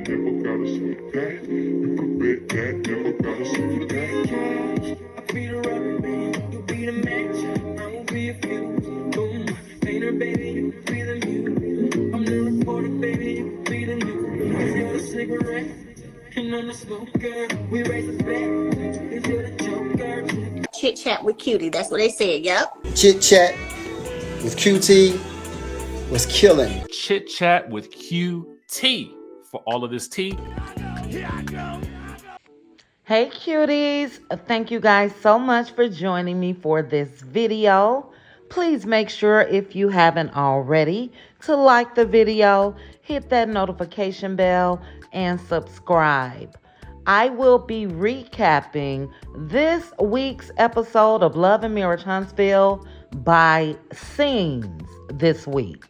never gotta sweet that. You could bet that, never gotta sweet that. I'll be the rubber, baby, you'll be the match. I won't be a few. Boom, painter, baby, you can be the mute. I'm the reporter, baby, you can be the news. You're the cigarette, and I'm the smoker. We raise the bet, if you're the joker. Chit chat with cutie, that's what they said, yep. Chit chat with QT was killing. Chit chat with QT for all of this tea. Hey cuties, thank you guys so much for joining me for this video. Please make sure, if you haven't already, to like the video, hit that notification bell, and subscribe. I will be recapping this week's episode of Love and Marriage Huntsville by scenes this week.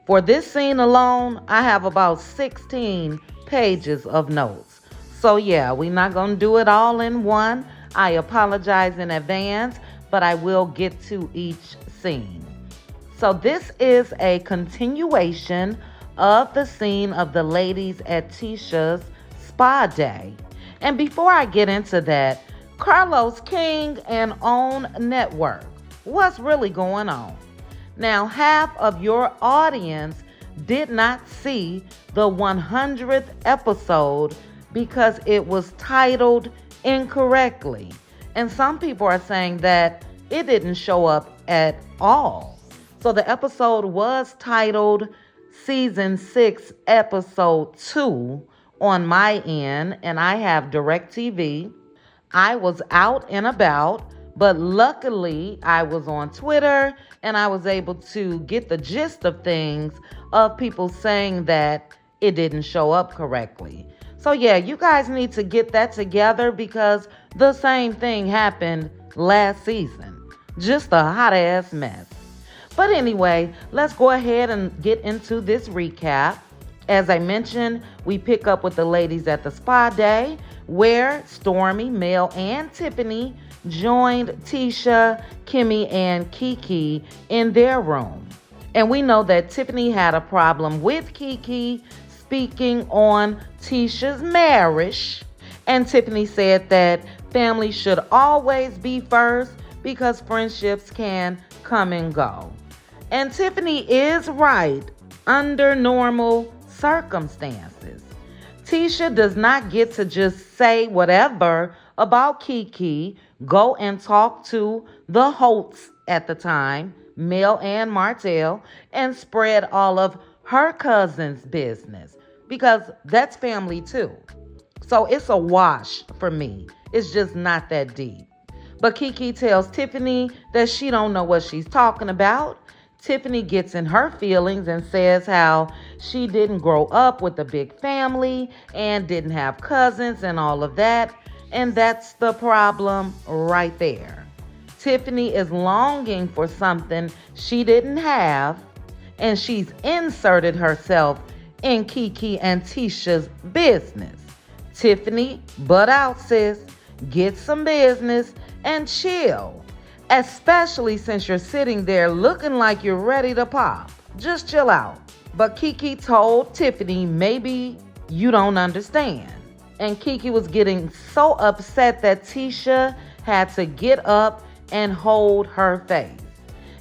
For this scene alone, I have about 16 pages of notes. So yeah, we're not going to do it all in one. I apologize in advance, but I will get to each scene. So this is a continuation of the scene of the ladies at Tisha's spa day. And before I get into that, Carlos King and Own Network, what's really going on? Now, half of your audience did not see the 100th episode because it was titled incorrectly. And some people are saying that it didn't show up at all. So the episode was titled Season 6, Episode 2 on my end, and I have DirecTV. I was out and about, but luckily I was on Twitter and I was able to get the gist of things of people saying that it didn't show up correctly. So yeah, you guys need to get that together because the same thing happened last season. Just a hot ass mess. But anyway, let's go ahead and get into this recap. As I mentioned, we pick up with the ladies at the spa day where Stormy, Mel, and Tiffany joined Tisha, Kimmy, and Kiki in their room. And we know that Tiffany had a problem with Kiki speaking on Tisha's marriage. And Tiffany said that family should always be first because friendships can come and go. And Tiffany is right under normal circumstances. Tisha does not get to just say whatever about Kiki, go and talk to the Holtz at the time, Mel and Martell, and spread all of her cousin's business because that's family too. So it's a wash for me. It's just not that deep. But Kiki tells Tiffany that she don't know what she's talking about. Tiffany gets in her feelings and says how she didn't grow up with a big family and didn't have cousins and all of that. And that's the problem right there. Tiffany is longing for something she didn't have, and she's inserted herself in Kiki and Tisha's business. Tiffany, butt out, sis. Get some business and chill. Especially since you're sitting there looking like you're ready to pop. Just chill out. But Kiki told Tiffany, maybe you don't understand. And Kiki was getting so upset that Tisha had to get up and hold her face.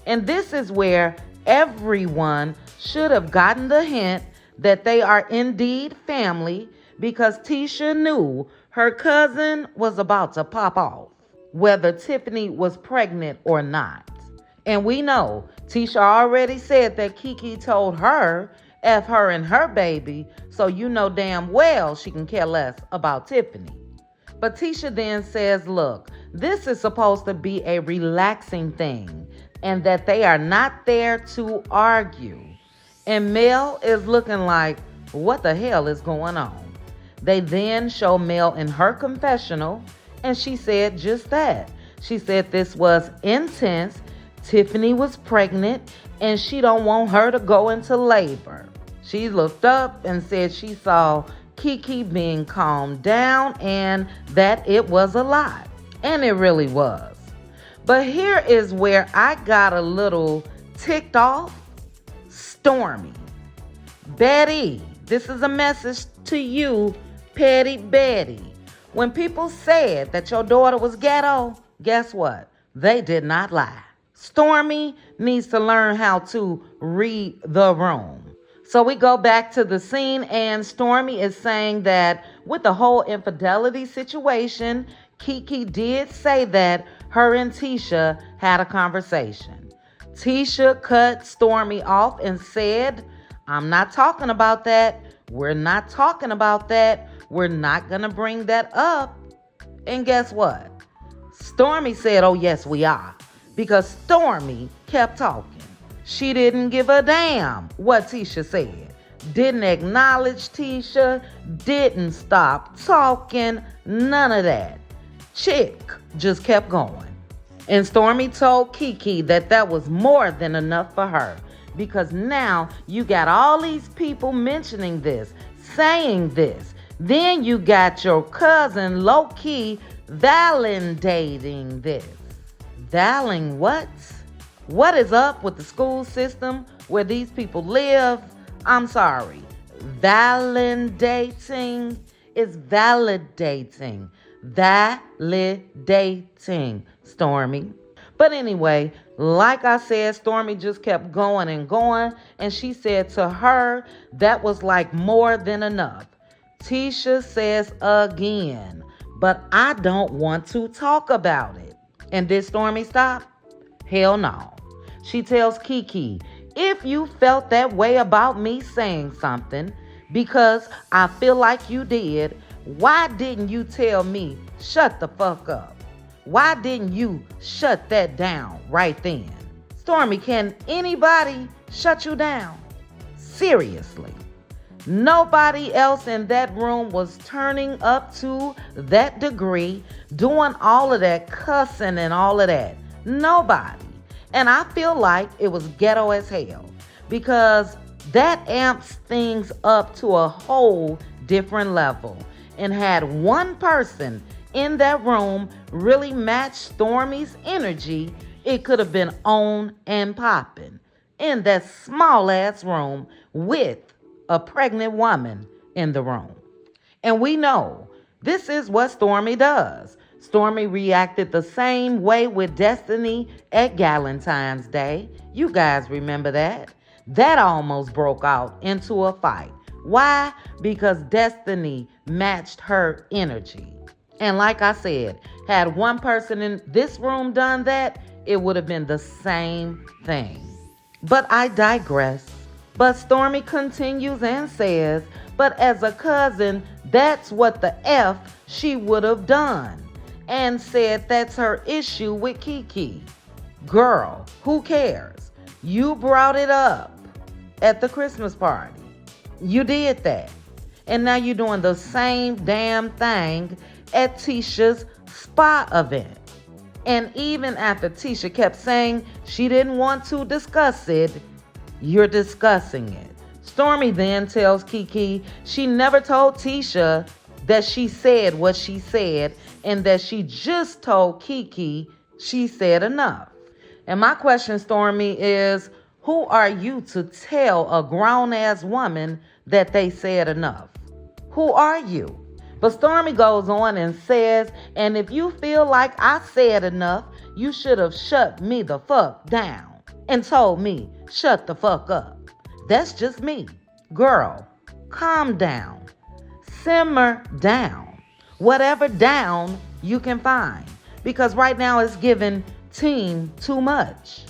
And this is where everyone should have gotten the hint that they are indeed family because Tisha knew her cousin was about to pop off, whether Tiffany was pregnant or not. And we know Tisha already said that Kiki told her F her and her baby, so you know damn well she can care less about Tiffany. But Tisha then says, look, this is supposed to be a relaxing thing and that they are not there to argue. And Mel is looking like, what the hell is going on? They then show Mel in her confessional, and she said just that. She said this was intense. Tiffany was pregnant, and she don't want her to go into labor. She looked up and said she saw Kiki being calmed down and that it was a lie. And it really was. But here is where I got a little ticked off. Stormy. Bettie, This is a message to you, Petty Betty. When people said that your daughter was ghetto, guess what? They did not lie. Stormy needs to learn how to read the room. So we go back to the scene, and Stormy is saying that with the whole infidelity situation, Kiki did say that her and Tisha had a conversation. Tisha cut Stormy off and said, I'm not talking about that. We're not talking about that. We're not going to bring that up. And guess what? Stormy said, oh, yes, we are. Because Stormy kept talking. She didn't give a damn what Tisha said. Didn't acknowledge Tisha. Didn't stop talking. None of that. Chick just kept going. And Stormy told Kiki that that was more than enough for her. Because now you got all these people mentioning this, saying this. Then you got your cousin low-key validating this. Valing what? What is up with the school system where these people live? I'm sorry. Validating is validating. Validating, Stormy. But anyway, like I said, Stormy just kept going and going. And she said to her, that was like more than enough. Tisha says again, but I don't want to talk about it. And did Stormy stop? Hell no. She tells Kiki, if you felt that way about me saying something, because I feel like you did, why didn't you tell me, shut the fuck up? Why didn't you shut that down right then? Stormy, can anybody shut you down? Seriously. Nobody else in that room was turning up to that degree, doing all of that cussing and all of that. Nobody. And I feel like it was ghetto as hell because that amps things up to a whole different level. And had one person in that room really match Stormy's energy, it could have been on and popping in that small ass room with a pregnant woman in the room. And we know this is what Stormy does. Stormy reacted the same way with Destiny at Galentine's Day. You guys remember that? That almost broke out into a fight. Why? Because Destiny matched her energy. And like I said, had one person in this room done that, it would have been the same thing. But I digress. But Stormy continues and says, but as a cousin, that's what the F she would have done. And said that's her issue with Kiki. Girl, who cares? You brought it up at the Christmas party. You did that. And now you're doing the same damn thing at Tisha's spa event. And even after Tisha kept saying she didn't want to discuss it, you're discussing it. Stormy then tells Kiki she never told Tisha that she said what she said and that she just told Kiki she said enough. And my question, Stormy, is who are you to tell a grown-ass woman that they said enough? Who are you? But Stormy goes on and says, and if you feel like I said enough, you should have shut me the fuck down and told me, shut the fuck up. That's just me. Girl, calm down. Simmer down. Whatever down you can find. Because right now it's giving team too much.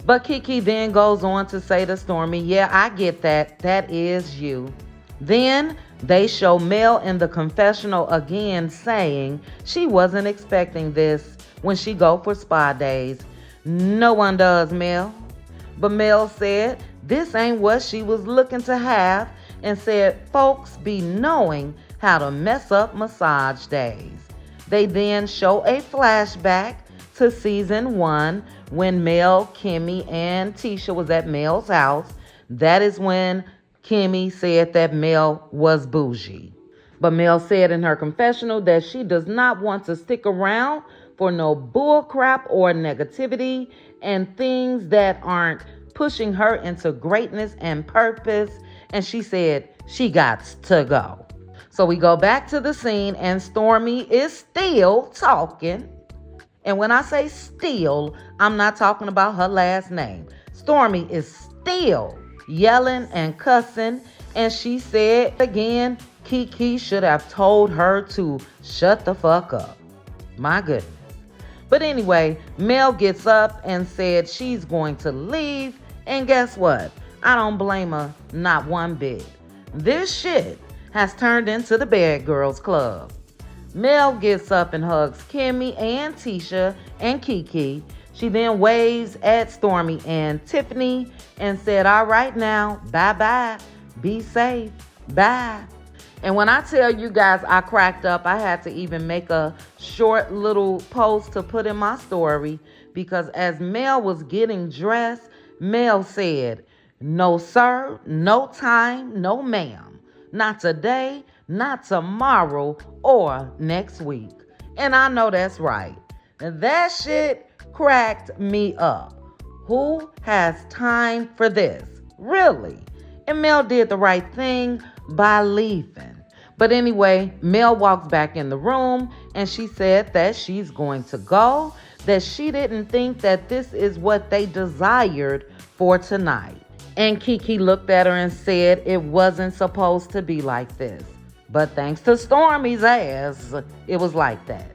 But Kiki then goes on to say to Stormy, yeah, I get that. That is you. Then they show Mel in the confessional again saying she wasn't expecting this when she go for spa days. No one does, Mel. But Mel said this ain't what she was looking to have and said folks be knowing how to mess up massage days. They then show a flashback to season 1 when Mel, Kimmy, and Tisha was at Mel's house. That is when Kimmy said that Mel was bougie. But Mel said in her confessional that she does not want to stick around for no bull crap or negativity and things that aren't pushing her into greatness and purpose. and she said she got to go. So we go back to the scene, and Stormy is still talking. And when I say still, I'm not talking about her last name. Stormy is still yelling and cussing, and she said again, Kiki should have told her to shut the fuck up. My goodness. But anyway, Mel gets up and said she's going to leave, and guess what? I don't blame her, not one bit. This shit has turned into the Bad Girls Club. Mel gets up and hugs Kimmy and Tisha and Kiki. She then waves at Stormy and Tiffany and said, all right now, bye-bye, be safe, bye. And when I tell you guys I cracked up, I had to even make a short little post to put in my story, because as Mel was getting dressed, Mel said, no sir, no time, no ma'am. Not today, not tomorrow, or next week. And I know that's right. And that shit cracked me up. Who has time for this? Really? And Mel did the right thing by leaving. But anyway, Mel walks back in the room and she said that she's going to go, that she didn't think that this is what they desired for tonight. And Kiki looked at her and said it wasn't supposed to be like this. But thanks to Stormy's ass, it was like that.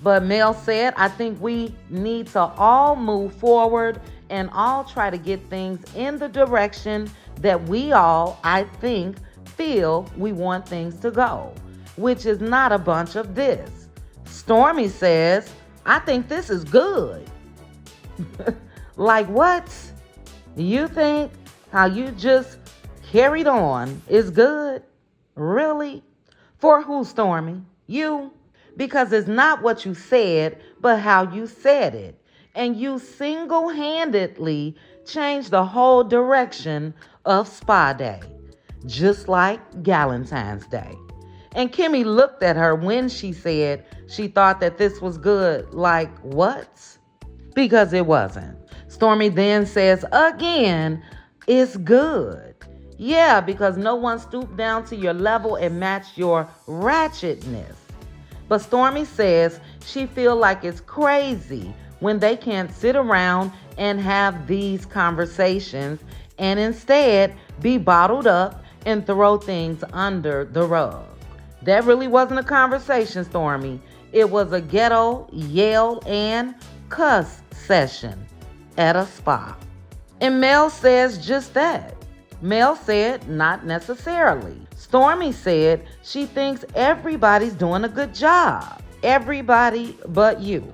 But Mel said, I think we need to all move forward and all try to get things in the direction that we all, I think, feel we want things to go, which is not a bunch of this. Stormy says, I think this is good. Like what? You think how you just carried on is good? Really? For who, Stormy? You? Because it's not what you said, but how you said it. And you single-handedly changed the whole direction of Spa Day, just like Galentine's Day. And Kimmy looked at her when she said she thought that this was good. Like, what? Because it wasn't. Stormy then says again, it's good. Yeah, because no one stooped down to your level and matched your ratchetness. But Stormy says she feel like it's crazy when they can't sit around and have these conversations and instead be bottled up and throw things under the rug. That really wasn't a conversation, Stormy. It was a ghetto, yell, and cuss session at a spa. And Mel says just that. Mel said not necessarily. Stormy said she thinks everybody's doing a good job. Everybody but you.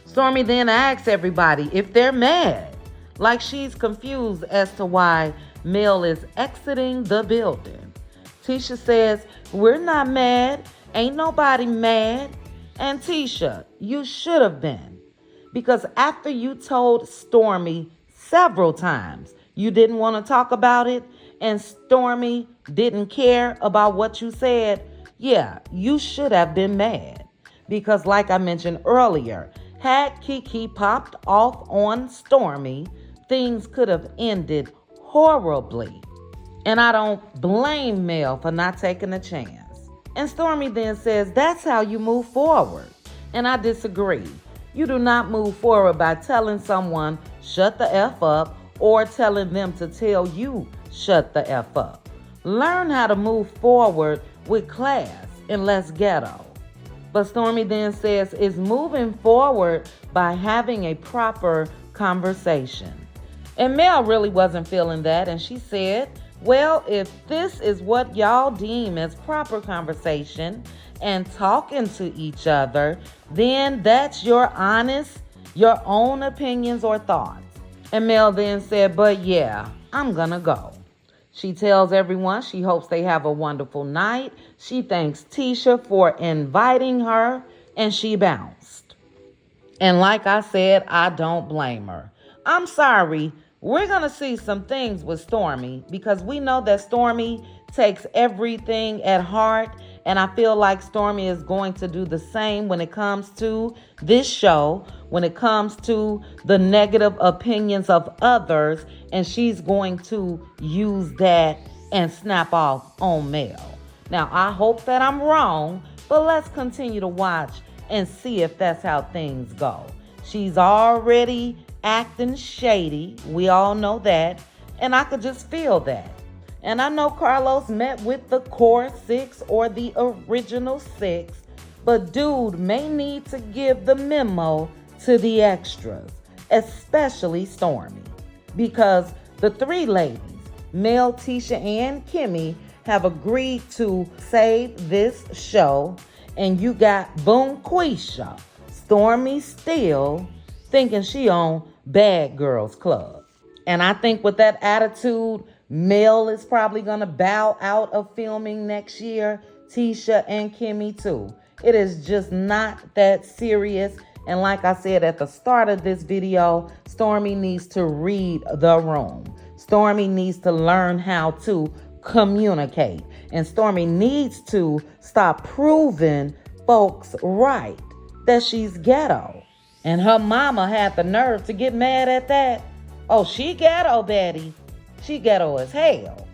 Stormy then asks everybody if they're mad. Like she's confused as to why Mel is exiting the building. Tisha says, we're not mad. Ain't nobody mad. And Tisha, you should have been. Because after you told Stormy several times you didn't want to talk about it, and Stormy didn't care about what you said, yeah, you should have been mad. Because like I mentioned earlier, had Kiki popped off on Stormy, things could have ended horribly. And I don't blame Mel for not taking a chance. And Stormy then says, that's how you move forward. And I disagree. You do not move forward by telling someone, shut the F up, or telling them to tell you, shut the F up. Learn how to move forward with class and less ghetto. But Stormy then says, it's moving forward by having a proper conversation. And Mel really wasn't feeling that, and she said, well, if this is what y'all deem as proper conversation and talking to each other, then that's your own opinions or thoughts. And Mel then said, but yeah, I'm gonna go. She tells everyone she hopes they have a wonderful night. She thanks Tisha for inviting her, and she bounced. And like I said, I don't blame her. I'm sorry. We're going to see some things with Stormy because we know that Stormy takes everything at heart. And I feel like Stormy is going to do the same when it comes to this show, when it comes to the negative opinions of others. And she's going to use that and snap off on Mel. Now, I hope that I'm wrong, but let's continue to watch and see if that's how things go. She's already acting shady. We all know that. And I could just feel that. And I know Carlos met with the core 6 or the original 6, but dude may need to give the memo to the extras, especially Stormy, because the 3 ladies, Mel, Tisha, and Kimmy, have agreed to save this show, and you got Boom Quisha, Stormy still thinking she on Bad Girls Club. And I think with that attitude, Mel is probably going to bow out of filming next year. Tisha and Kimmy too. It is just not that serious. And like I said at the start of this video, Stormy needs to read the room. Stormy needs to learn how to communicate. And Stormy needs to stop proving folks right that she's ghetto. And her mama had the nerve to get mad at that. Oh, she ghetto, Bettie. She ghetto as hell.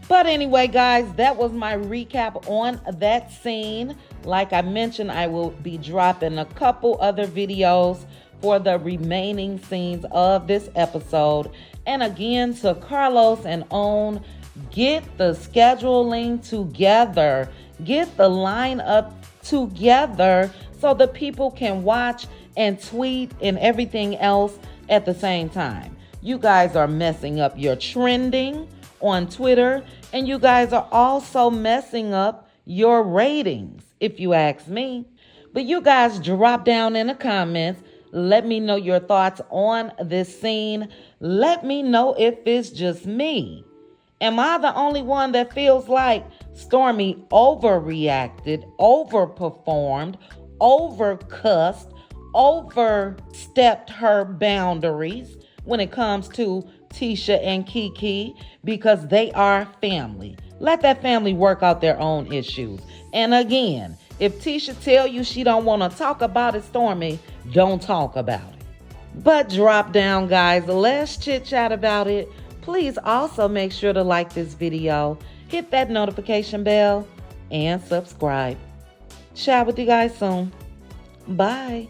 But anyway, guys, that was my recap on that scene. Like I mentioned, I will be dropping a couple other videos for the remaining scenes of this episode. And again, to Carlos and Own, get the scheduling together. Get the lineup together so the people can watch and tweet and everything else at the same time. You guys are messing up your trending on Twitter, and you guys are also messing up your ratings, if you ask me. But you guys drop down in the comments. Let me know your thoughts on this scene. Let me know if it's just me. Am I the only one that feels like Stormy overreacted, overperformed, overcussed, overstepped her boundaries when it comes to Tisha and Kiki, because they are family? Let that family work out their own issues. And again, if Tisha tell you she don't want to talk about it, Stormy, don't talk about it. But drop down, guys. Let's chit chat about it. Please also make sure to like this video, hit that notification bell, and subscribe. Chat with you guys soon. Bye.